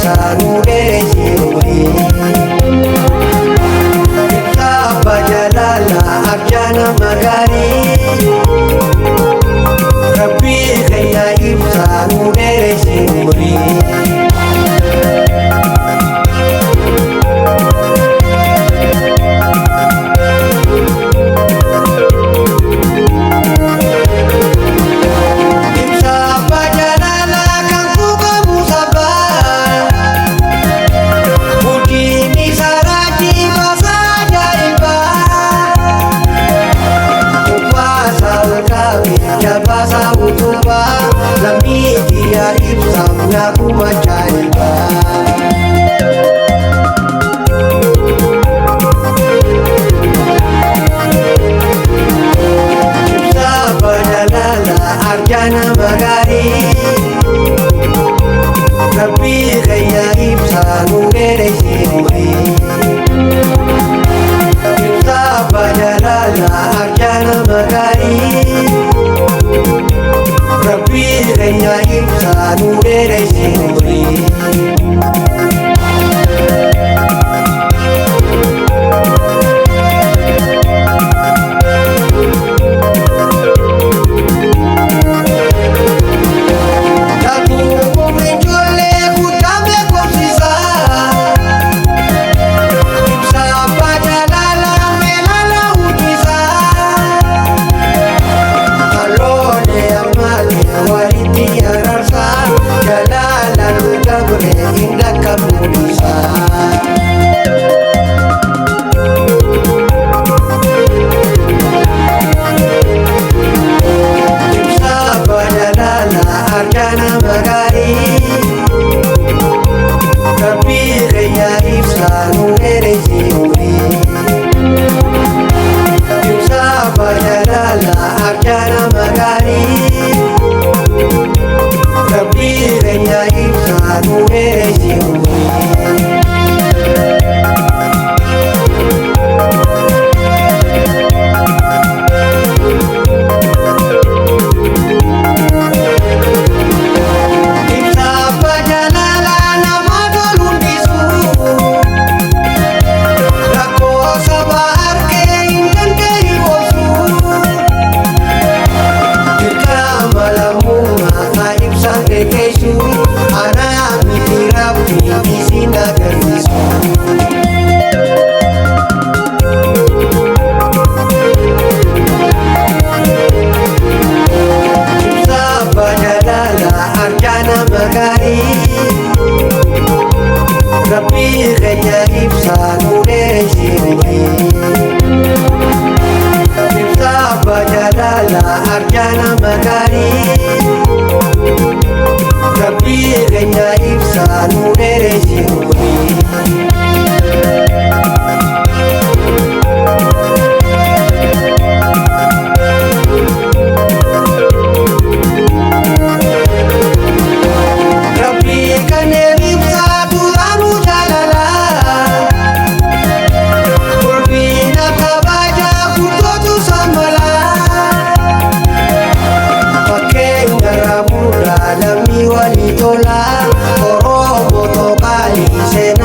ibsa nu dheeresse umurii. Ibsa abbaa jaalalaa arjana magaarii. Rabbii keenya ibsa nu dheeresse umurii. Jabasa utuba lamii dia ibsam ngaku majaiba. Ibsa bajalala arjana magari. Rabbi khayya ibsa nu dheeresse umurii. Ibsa bajalala arjana magari. Rabbi keenya ibsa nu dheeresse umurii. Rabbi keenya ibsa nu dheeresse umurii. Ibsa abbaa jaalalaa arjana magaarii. Rabbi keenya ibsa nu dheeresse umurii. Oromo to kali sena